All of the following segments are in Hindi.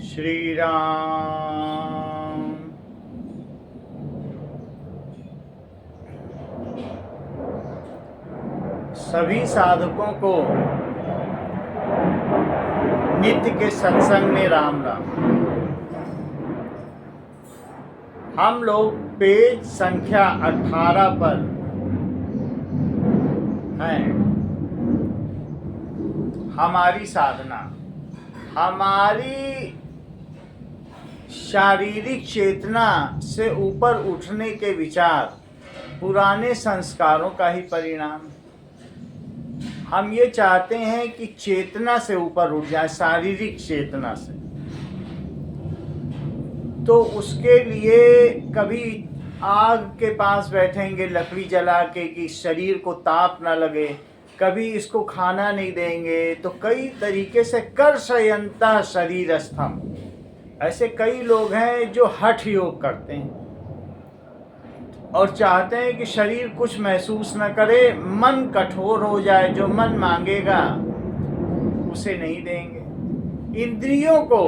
श्री राम। सभी साधकों को नित्य के सत्संग में राम राम। हम लोग पेज संख्या 18 पर हैं। हमारी साधना, हमारी शारीरिक चेतना से ऊपर उठने के विचार पुराने संस्कारों का ही परिणाम। हम ये चाहते हैं कि चेतना से ऊपर उठ जाए, शारीरिक चेतना से। तो उसके लिए कभी आग के पास बैठेंगे लकड़ी जला के कि शरीर को ताप ना लगे, कभी इसको खाना नहीं देंगे, तो कई तरीके से कर्षयंता शरीरस्थम। ऐसे कई लोग हैं जो हठ योग करते हैं और चाहते हैं कि शरीर कुछ महसूस न करे, मन कठोर हो जाए, जो मन मांगेगा उसे नहीं देंगे। इंद्रियों को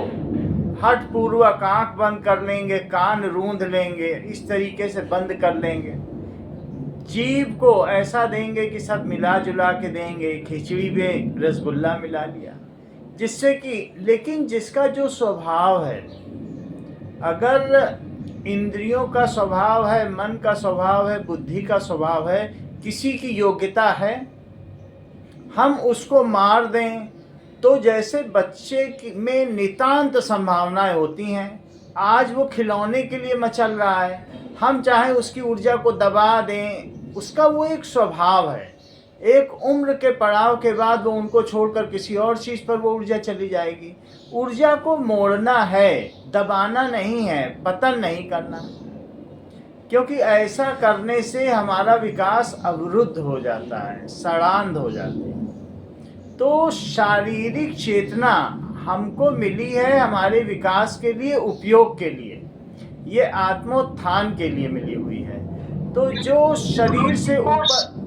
हठ पूर्वक आंख बंद कर लेंगे, कान रूंध लेंगे, इस तरीके से बंद कर लेंगे। जीभ को ऐसा देंगे कि सब मिला जुला के देंगे, खिचड़ी में रसगुल्ला मिला लिया, जिससे कि, लेकिन जिसका जो स्वभाव है, अगर इंद्रियों का स्वभाव है, मन का स्वभाव है, बुद्धि का स्वभाव है, किसी की योग्यता है, हम उसको मार दें तो जैसे बच्चे में नितांत संभावनाएं होती हैं। आज वो खिलौने के लिए मचल रहा है, हम चाहे उसकी ऊर्जा को दबा दें, उसका वो एक स्वभाव है। एक उम्र के पड़ाव के बाद वो उनको छोड़कर किसी और चीज़ पर वो ऊर्जा चली जाएगी। ऊर्जा को मोड़ना है, दबाना नहीं है, पतन नहीं करना, क्योंकि ऐसा करने से हमारा विकास अवरुद्ध हो जाता है, सड़ांध हो जाती है। तो शारीरिक चेतना हमको मिली है हमारे विकास के लिए, उपयोग के लिए, ये आत्मोत्थान के लिए मिली हुई है। तो जो शरीर से ऊपर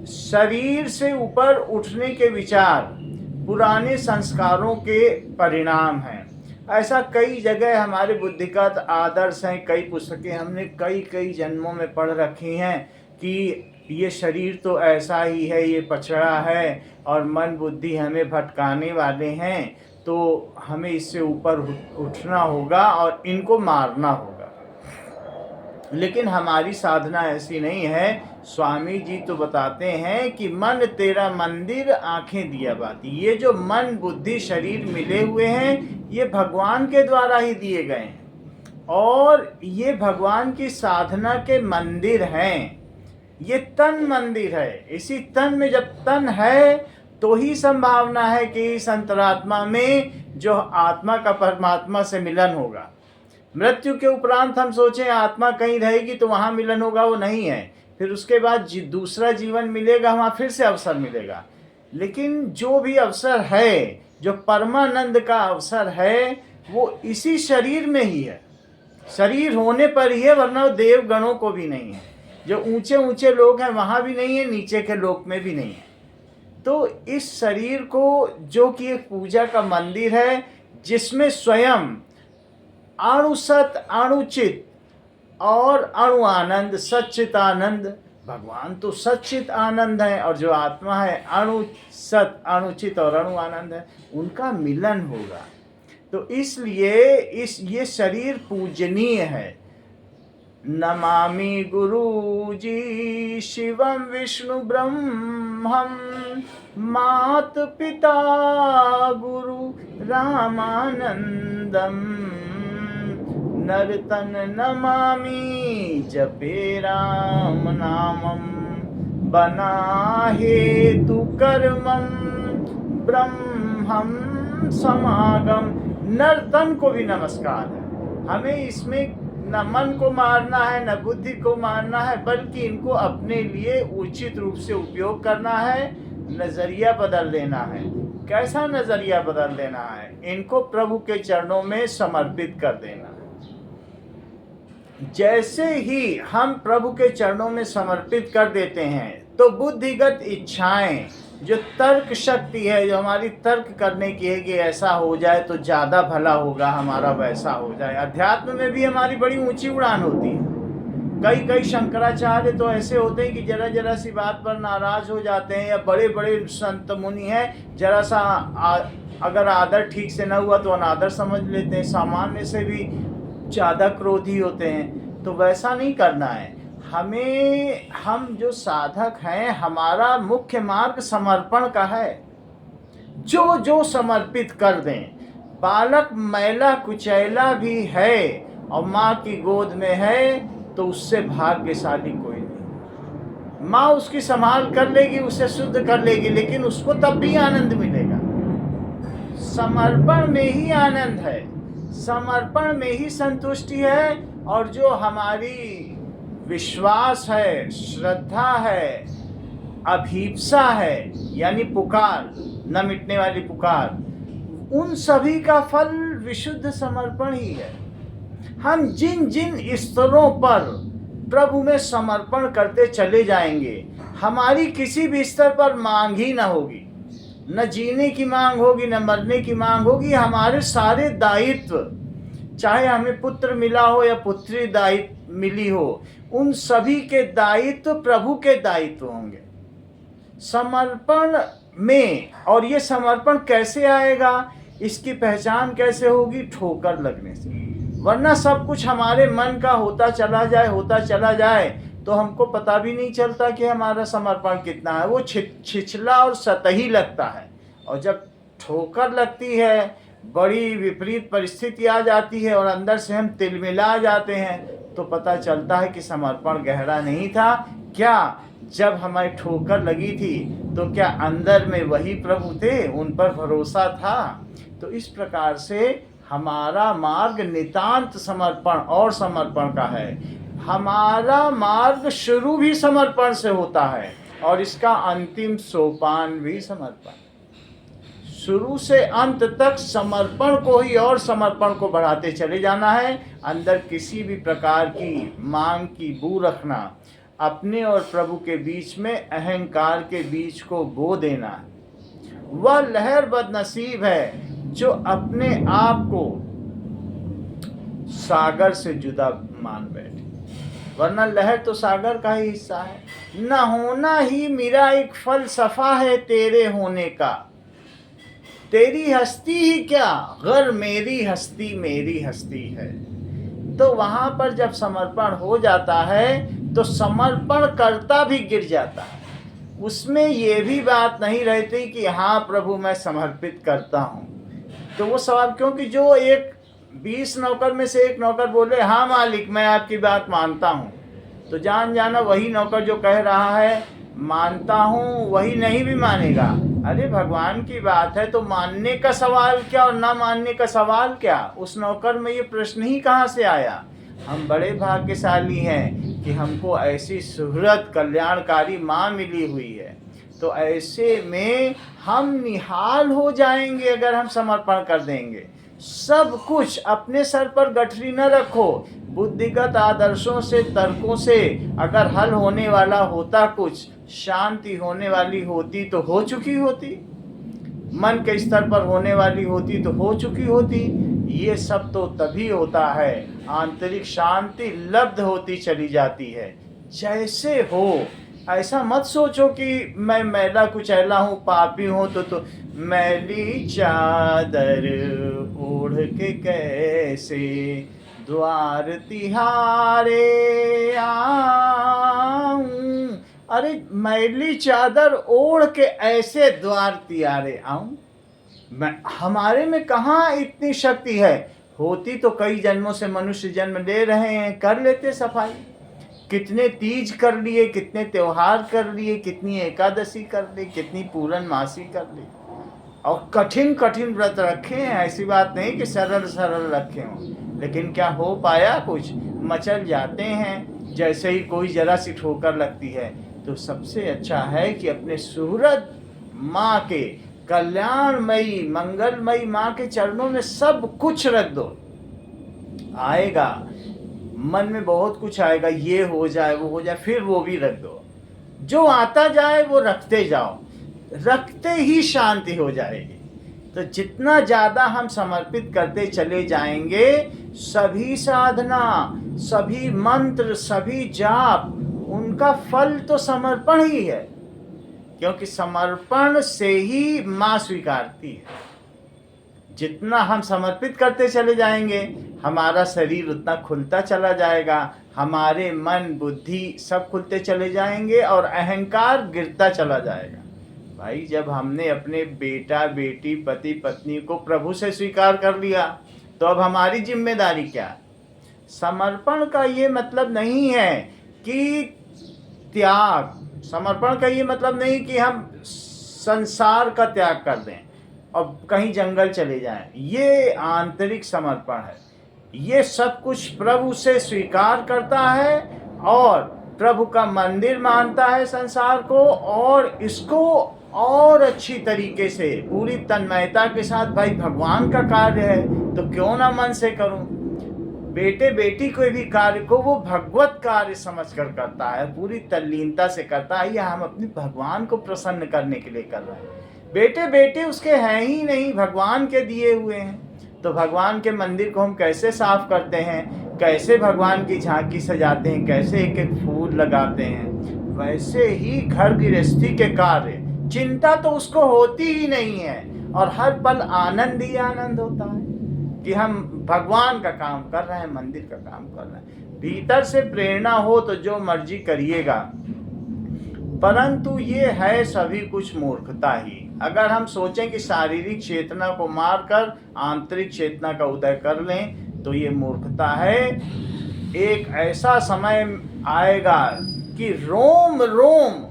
शरीर से ऊपर उठने के विचार पुराने संस्कारों के परिणाम हैं। ऐसा कई जगह हमारे बुद्धिगत आदर्श हैं, कई पुस्तकें हमने कई जन्मों में पढ़ रखी हैं कि ये शरीर तो ऐसा ही है, ये पछड़ा है और मन बुद्धि हमें भटकाने वाले हैं, तो हमें इससे ऊपर उठना होगा और इनको मारना होगा। लेकिन हमारी साधना ऐसी नहीं है। स्वामी जी तो बताते हैं कि मन तेरा मंदिर, आंखें दिया बाती। ये जो मन बुद्धि शरीर मिले हुए हैं, ये भगवान के द्वारा ही दिए गए हैं और ये भगवान की साधना के मंदिर हैं। ये तन मंदिर है। इसी तन में जब तन है तो ही संभावना है कि इस अंतरात्मा में जो आत्मा का परमात्मा से मिलन होगा। मृत्यु के उपरांत हम सोचें आत्मा कहीं रहेगी तो वहाँ मिलन होगा, वो नहीं है। फिर उसके बाद दूसरा जीवन मिलेगा, वहाँ फिर से अवसर मिलेगा। लेकिन जो भी अवसर है, जो परमानंद का अवसर है, वो इसी शरीर में ही है। शरीर होने पर ही है, वरना देव गणों को भी नहीं है। जो ऊंचे ऊंचे लोग हैं वहाँ भी नहीं है, नीचे के लोक में भी नहीं है। तो इस शरीर को, जो कि एक पूजा का मंदिर है, जिसमें स्वयं अणुसत, अणुचित और अणु आनंद, सच्चित आनंद, भगवान तो सच्चित आनंद है और जो आत्मा है अणुसत, अणुचित और अणु आनंद है, उनका मिलन होगा। तो इसलिए ये शरीर पूजनीय है। नमामि गुरुजी शिवम विष्णु ब्रह्मम मात पिता गुरु रामानंदम नरतन नमामि जपे राम नामम बना हेतु कर्मम ब्रह्मम समागम। नरतन को भी नमस्कार है। हमें इसमें न मन को मारना है, न बुद्धि को मारना है, बल्कि इनको अपने लिए उचित रूप से उपयोग करना है। नजरिया बदल देना है। कैसा नजरिया बदल देना है? इनको प्रभु के चरणों में समर्पित कर देना है। जैसे ही हम प्रभु के चरणों में समर्पित कर देते हैं तो बुद्धिगत इच्छाएं, जो तर्क शक्ति है, जो हमारी तर्क करने की है कि ऐसा हो जाए तो ज़्यादा भला होगा हमारा, वैसा हो जाए। अध्यात्म में भी हमारी बड़ी ऊंची उड़ान होती है। कई कई शंकराचार्य तो ऐसे होते हैं कि जरा जरा सी बात पर नाराज हो जाते हैं, या बड़े बड़े संत मुनि हैं, जरा सा अगर आदर ठीक से न हुआ तो अनादर समझ लेते हैं, सामान्य से भी ज़्यादा क्रोधी होते हैं। तो वैसा नहीं करना है हमें। हम जो साधक हैं, हमारा मुख्य मार्ग समर्पण का है। जो जो समर्पित कर दें। बालक मैला कुचैला भी है और माँ की गोद में है तो उससे भाग्यशाली कोई नहीं। माँ उसकी संभाल कर लेगी, उसे शुद्ध कर लेगी, लेकिन उसको तब भी आनंद मिलेगा। समर्पण में ही आनंद है, समर्पण में ही संतुष्टि है। और जो हमारी विश्वास है, श्रद्धा है, अभीप्सा है, यानी पुकार, न मिटने वाली पुकार, उन सभी का फल विशुद्ध समर्पण ही है। हम जिन जिन स्तरों पर प्रभु में समर्पण करते चले जाएंगे, हमारी किसी भी स्तर पर मांग ही न होगी। न जीने की मांग होगी, न मरने की मांग होगी। हमारे सारे दायित्व, चाहे हमें पुत्र मिला हो या पुत्री दायित्व मिली हो, उन सभी के दायित्व प्रभु के दायित्व होंगे समर्पण में। और ये समर्पण कैसे आएगा, इसकी पहचान कैसे होगी? ठोकर लगने से। वरना सब कुछ हमारे मन का होता चला जाए तो हमको पता भी नहीं चलता कि हमारा समर्पण कितना है। वो छिछला और सतही लगता है। और जब ठोकर लगती है, बड़ी विपरीत परिस्थिति आ जाती है और अंदर से हम तिलमिला जाते हैं, तो पता चलता है कि समर्पण गहरा नहीं था। क्या जब हमारी ठोकर लगी थी तो क्या अंदर में वही प्रभु थे, उन पर भरोसा था? तो इस प्रकार से हमारा मार्ग नितांत समर्पण और समर्पण का है। हमारा मार्ग शुरू भी समर्पण से होता है और इसका अंतिम सोपान भी समर्पण। शुरू से अंत तक समर्पण को ही और समर्पण को बढ़ाते चले जाना है। अंदर किसी भी प्रकार की मांग की बू रखना, अपने और प्रभु के बीच में अहंकार के बीज को बो देना है। वह लहर बदनसीब है जो अपने आप को सागर से जुदा मान बैठे, वरना लहर तो सागर का ही हिस्सा है। न होना ही मेरा एक फलसफा है तेरे होने का, तेरी हस्ती ही क्या गर मेरी हस्ती है। तो वहां पर जब समर्पण हो जाता है तो समर्पण करता भी गिर जाता है। उसमें ये भी बात नहीं रहती कि हाँ प्रभु मैं समर्पित करता हूँ। तो वो सवाल, क्योंकि जो एक 20 नौकर में से एक नौकर बोले हाँ मालिक मैं आपकी बात मानता हूँ, तो जान जाना वही नौकर जो कह रहा है मानता हूँ वही नहीं भी मानेगा। अरे भगवान की बात है तो मानने का सवाल क्या और ना मानने का सवाल क्या? उस नौकर में ये प्रश्न ही कहाँ से आया? हम बड़े भाग्यशाली हैं कि हमको ऐसी सुहृद कल्याणकारी माँ मिली हुई है। तो ऐसे में हम निहाल हो जाएंगे अगर हम समर्पण कर देंगे। सब कुछ अपने सर पर गठरी न रखो। बुद्धिगत आदर्शों से, तर्कों से अगर हल होने वाला होता, कुछ शांति होने वाली होती तो हो चुकी होती, मन के स्तर पर होने वाली होती तो हो चुकी होती। ये सब तो तभी होता है, आंतरिक शांति लब्ध होती चली जाती है। जैसे हो ऐसा मत सोचो कि मैं मैला कुचैला हूँ, पापी हूँ, तो मैली चादर ओढ़ के कैसे द्वार तिहारे आऊं। अरे मैली चादर ओढ़ के ऐसे द्वार तिहारे आऊं? हमारे में कहाँ इतनी शक्ति है? होती तो कई जन्मों से मनुष्य जन्म ले रहे हैं, कर लेते सफाई। कितने तीज कर लिए, कितने त्योहार कर लिए, कितनी एकादशी कर ली, कितनी पूर्णमासी कर ली, और कठिन कठिन व्रत रखे हैं। ऐसी बात नहीं कि सरल सरल रखे हों, लेकिन क्या हो पाया? कुछ मचल जाते हैं जैसे ही कोई जरा सी ठोकर लगती है। तो सबसे अच्छा है कि अपने सुहृद माँ के, कल्याणमयी मंगलमयी माँ के चरणों में सब कुछ रख दो। आएगा मन में बहुत कुछ आएगा, ये हो जाए वो हो जाए, फिर वो भी रख दो। जो आता जाए वो रखते जाओ, रखते ही शांति हो जाएगी। तो जितना ज़्यादा हम समर्पित करते चले जाएंगे, सभी साधना, सभी मंत्र, सभी जाप, उनका फल तो समर्पण ही है, क्योंकि समर्पण से ही माँ स्वीकारती है। जितना हम समर्पित करते चले जाएंगे, हमारा शरीर उतना खुलता चला जाएगा, हमारे मन बुद्धि सब खुलते चले जाएंगे और अहंकार गिरता चला जाएगा। भाई, जब हमने अपने बेटा बेटी पति पत्नी को प्रभु से स्वीकार कर लिया, तो अब हमारी जिम्मेदारी क्या? समर्पण का ये मतलब नहीं है कि त्याग, समर्पण का ये मतलब नहीं कि हम संसार का त्याग कर दें और कहीं जंगल चले जाएं। ये आंतरिक समर्पण है। ये सब कुछ प्रभु से स्वीकार करता है और प्रभु का मंदिर मानता है संसार को, और इसको और अच्छी तरीके से पूरी तन्मयता के साथ, भाई भगवान का कार्य है तो क्यों ना मन से करूं। बेटे बेटी कोई भी कार्य को वो भगवत कार्य समझकर करता है, पूरी तल्लीनता से करता है, या हम अपने भगवान को प्रसन्न करने के लिए कर रहे हैं। बेटे बेटे उसके हैं ही नहीं, भगवान के दिए हुए हैं। तो भगवान के मंदिर को हम कैसे साफ करते हैं, कैसे भगवान की झांकी सजाते हैं, कैसे एक एक फूल लगाते हैं, वैसे ही घर गृहस्थी के कार्य चिंता तो उसको होती ही नहीं है, और हर पल आनंद ही आनंद होता है कि हम भगवान का काम कर रहे हैं, मंदिर का काम कर रहे हैं। भीतर से प्रेरणा हो तो जो मर्जी करिएगा, परंतु ये है सभी कुछ मूर्खता ही। अगर हम सोचें कि शारीरिक चेतना को मारकर आंतरिक चेतना का उदय कर लें, तो ये मूर्खता है। एक ऐसा समय आएगा कि रोम रोम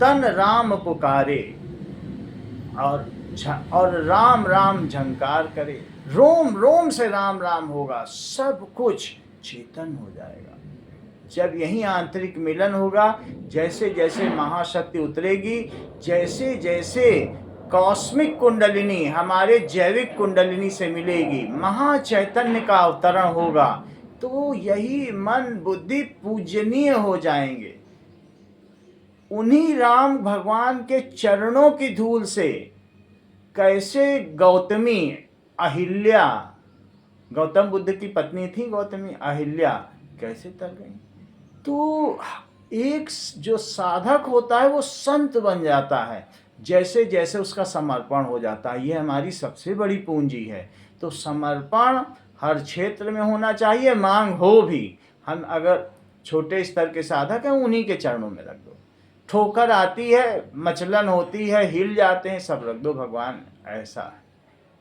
तन राम पुकारे और राम राम झंकार करे। रोम रोम से राम राम होगा, सब कुछ चेतन हो जाएगा। जब यही आंतरिक मिलन होगा, जैसे जैसे महाशक्ति उतरेगी, जैसे जैसे कॉस्मिक कुंडलिनी हमारे जैविक कुंडलिनी से मिलेगी, महाचैतन्य का अवतरण होगा, तो यही मन बुद्धि पूजनीय हो जाएंगे। उन्हीं राम भगवान के चरणों की धूल से कैसे गौतमी अहिल्या, गौतम बुद्ध की पत्नी थी गौतमी अहिल्या, कैसे तर गई। तो एक जो साधक होता है वो संत बन जाता है, जैसे जैसे उसका समर्पण हो जाता है। ये हमारी सबसे बड़ी पूंजी है। तो समर्पण हर क्षेत्र में होना चाहिए, मांग हो भी। हम अगर छोटे स्तर के साधक हैं, उन्हीं के चरणों में रख दो। ठोकर आती है, मचलन होती है, हिल जाते हैं, सब रख दो, भगवान ऐसा है,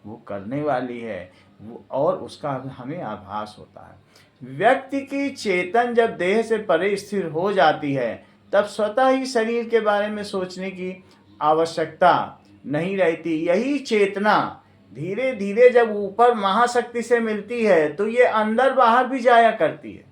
वो करने वाली है वो, और उसका हमें आभास होता है। व्यक्ति की चेतन जब देह से परे स्थिर हो जाती है, तब स्वतः ही शरीर के बारे में सोचने की आवश्यकता नहीं रहती। यही चेतना धीरे धीरे जब ऊपर महाशक्ति से मिलती है, तो ये अंदर बाहर भी जाया करती है,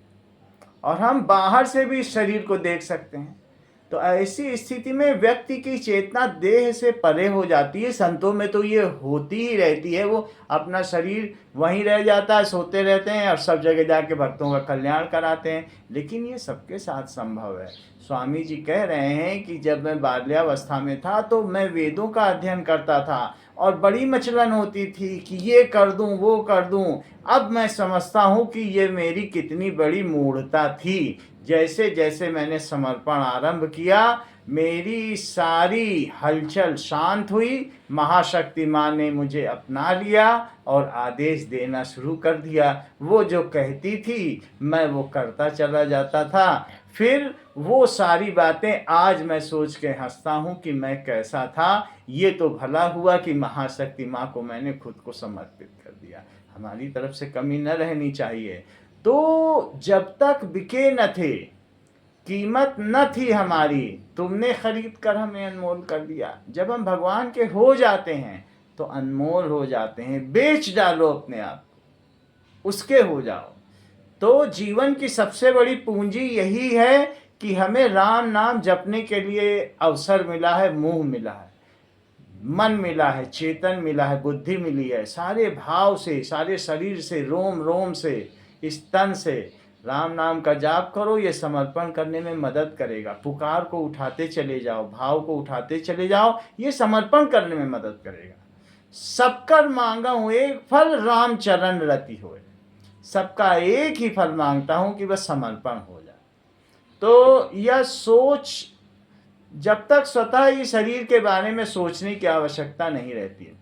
और हम बाहर से भी शरीर को देख सकते हैं। तो ऐसी स्थिति में व्यक्ति की चेतना देह से परे हो जाती है। संतों में तो ये होती ही रहती है, वो अपना शरीर वहीं रह जाता है, सोते रहते हैं और सब जगह जाके भक्तों का कल्याण कराते हैं। लेकिन ये सबके साथ संभव है। स्वामी जी कह रहे हैं कि जब मैं बाल्यावस्था में था तो मैं वेदों का अध्ययन करता था, और बड़ी मचलन होती थी कि ये कर दूं वो कर दूं। अब मैं समझता हूँ कि ये मेरी कितनी बड़ी मूढ़ता थी। जैसे जैसे मैंने समर्पण आरंभ किया, मेरी सारी हलचल शांत हुई, महाशक्ति माँ ने मुझे अपना लिया और आदेश देना शुरू कर दिया। वो जो कहती थी मैं वो करता चला जाता था। फिर वो सारी बातें आज मैं सोच के हंसता हूँ कि मैं कैसा था। ये तो भला हुआ कि महाशक्ति माँ को मैंने खुद को समर्पित कर दिया। हमारी तरफ से कमी न रहनी चाहिए। तो जब तक बिके न थे, कीमत न थी हमारी, तुमने खरीद कर हमें अनमोल कर दिया। जब हम भगवान के हो जाते हैं तो अनमोल हो जाते हैं। बेच डालो अपने आप को, उसके हो जाओ। तो जीवन की सबसे बड़ी पूंजी यही है कि हमें राम नाम जपने के लिए अवसर मिला है, मुंह मिला है, मन मिला है, चेतन मिला है, बुद्धि मिली है। सारे भाव से, सारे शरीर से, रोम रोम से इस तन से राम नाम का जाप करो, ये समर्पण करने में मदद करेगा। पुकार को उठाते चले जाओ, भाव को उठाते चले जाओ, ये समर्पण करने में मदद करेगा। सबकर मांगा हूं एक फल, राम चरण रति होए। सबका एक ही फल मांगता हूं कि बस समर्पण हो जाए। तो यह सोच, जब तक स्वतः ही शरीर के बारे में सोचने की आवश्यकता नहीं रहती है,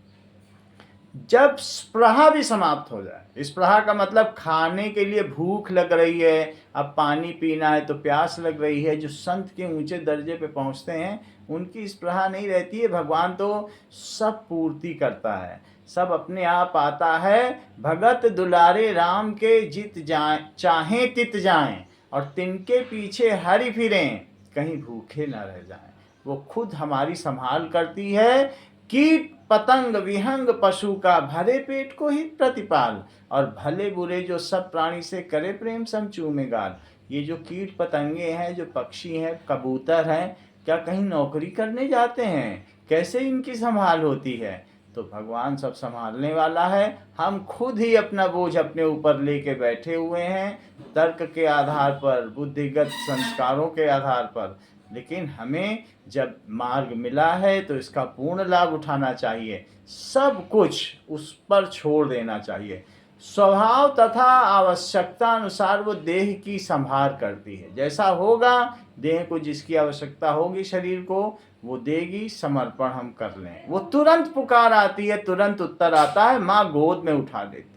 जब स्पृहा भी समाप्त हो जाए, स्पृहा का मतलब खाने के लिए भूख लग रही है, अब पानी पीना है तो प्यास लग रही है, जो संत के ऊंचे दर्जे पे पहुंचते हैं उनकी स्पृहा नहीं रहती है। भगवान तो सब पूर्ति करता है, सब अपने आप आता है। भगत दुलारे राम के जित जाए, चाहे तित जाएं, और तिनके पीछे हरि फिरें, कहीं भूखे न रह जाएं। वो खुद हमारी संभाल करती है। कीट पतंग विहंग पशु का, भरे पेट को ही प्रतिपाल, और भले बुरे जो सब प्राणी से करे प्रेम सम चूमे गाल। ये जो कीट पतंगे हैं, जो पक्षी हैं, कबूतर हैं, क्या कहीं नौकरी करने जाते हैं? कैसे इनकी संभाल होती है? तो भगवान सब संभालने वाला है। हम खुद ही अपना बोझ अपने ऊपर लेके बैठे हुए हैं, तर्क के आधार पर, बुद्धिगत संस्कारों के आधार पर। लेकिन हमें जब मार्ग मिला है तो इसका पूर्ण लाभ उठाना चाहिए, सब कुछ उस पर छोड़ देना चाहिए। स्वभाव तथा आवश्यकता अनुसार वो देह की संभाल करती है। जैसा होगा, देह को जिसकी आवश्यकता होगी, शरीर को, वो देगी, समर्पण हम कर लें। वो तुरंत पुकार आती है, तुरंत उत्तर आता है, माँ गोद में उठा देती है।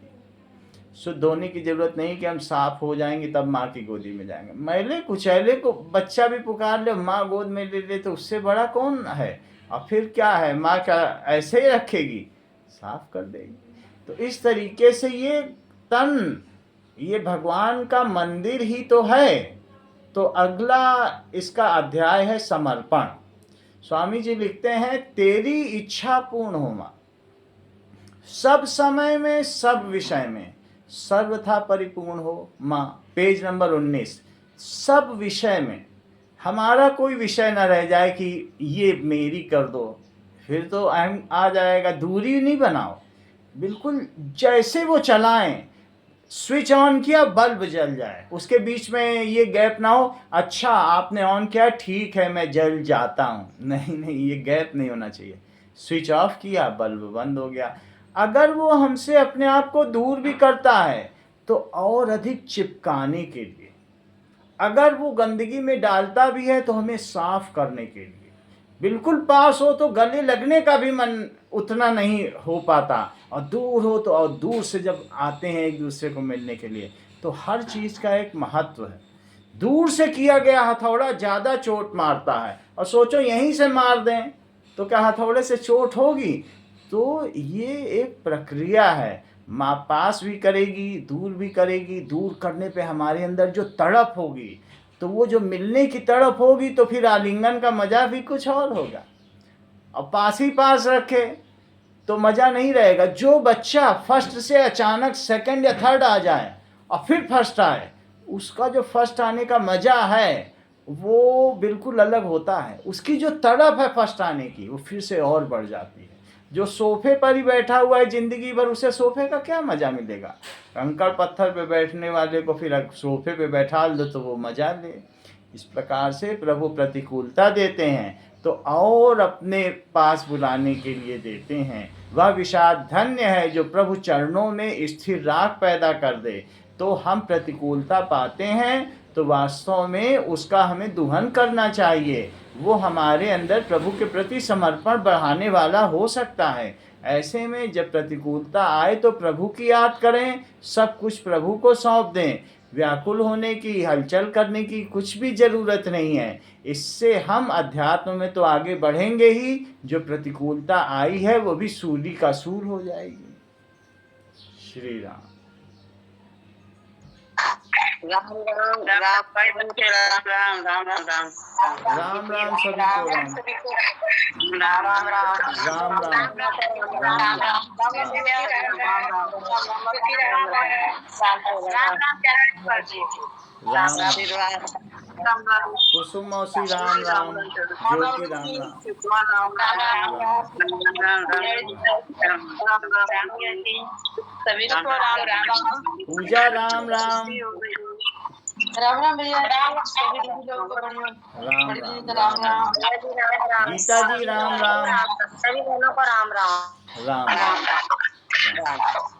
शुद्ध होने की जरूरत नहीं कि हम साफ हो जाएंगे तब माँ की गोदी में जाएंगे। मैले कुचैले को बच्चा भी पुकार ले, माँ गोद में ले ले, तो उससे बड़ा कौन है? और फिर क्या है, माँ क्या ऐसे ही रखेगी? साफ कर देगी। तो इस तरीके से ये तन, ये भगवान का मंदिर ही तो है। तो अगला इसका अध्याय है समर्पण। स्वामी जी लिखते हैं, तेरी इच्छा पूर्ण हो माँ, सब समय में सब विषय में सर्वथा परिपूर्ण हो माँ। Page number 19। सब विषय में हमारा कोई विषय न रह जाए कि ये मेरी कर दो, फिर तो अहम आ जाएगा। दूरी नहीं बनाओ, बिल्कुल जैसे वो चलाएं, स्विच ऑन किया बल्ब जल जाए, उसके बीच में ये गैप ना हो, अच्छा आपने ऑन किया ठीक है मैं जल जाता हूँ, नहीं नहीं, ये गैप नहीं होना चाहिए। स्विच ऑफ किया बल्ब बंद हो गया। अगर वो हमसे अपने आप को दूर भी करता है तो और अधिक चिपकाने के लिए, अगर वो गंदगी में डालता भी है तो हमें साफ करने के लिए। बिल्कुल पास हो तो गले लगने का भी मन उतना नहीं हो पाता, और दूर हो तो, और दूर से जब आते हैं एक दूसरे को मिलने के लिए, तो हर चीज़ का एक महत्व है। दूर से किया गया हथौड़ा ज़्यादा चोट मारता है, और सोचो यहीं से मार दें तो क्या हथौड़े से चोट होगी? तो ये एक प्रक्रिया है, माँ पास भी करेगी, दूर भी करेगी। दूर करने पे हमारे अंदर जो तड़प होगी, तो वो जो मिलने की तड़प होगी, तो फिर आलिंगन का मजा भी कुछ और होगा। और पास ही पास रखे तो मज़ा नहीं रहेगा। जो बच्चा फर्स्ट से अचानक सेकंड या थर्ड आ जाए और फिर फर्स्ट आए, उसका जो फर्स्ट आने का मज़ा है वो बिल्कुल अलग होता है। उसकी जो तड़प है फर्स्ट आने की, वो फिर से और बढ़ जाती है। जो सोफे पर ही बैठा हुआ है जिंदगी भर, उसे सोफे का क्या मज़ा मिलेगा? कंकड़ पत्थर पे बैठने वाले को फिर सोफे पे बैठा दो तो वो मज़ा ले। इस प्रकार से प्रभु प्रतिकूलता देते हैं तो और अपने पास बुलाने के लिए देते हैं। वह विषाद धन्य है जो प्रभु चरणों में स्थिर राग पैदा कर दे। तो हम प्रतिकूलता पाते हैं तो वास्तव में उसका हमें दुहन करना चाहिए। वो हमारे अंदर प्रभु के प्रति समर्पण बढ़ाने वाला हो सकता है। ऐसे में जब प्रतिकूलता आए तो प्रभु की याद करें, सब कुछ प्रभु को सौंप दें। व्याकुल होने की, हलचल करने की कुछ भी ज़रूरत नहीं है। इससे हम अध्यात्म में तो आगे बढ़ेंगे ही, जो प्रतिकूलता आई है वो भी सूली का सूल हो जाएगी। श्री राम। राम राम राम भाई बच्चे, राम राम राम राम राम राम राम सभी को राम राम राम राम राम राम राम। राम राम। राम राम कुसुम मौसी राम राम, ज्योति राम राम। सभी को राम राम पूजा राम राम, राम राम भैया सभी लोगों को बढ़िया राम राम राम राम। गीता जी राम राम, सभी बहनों को राम राम राम राम।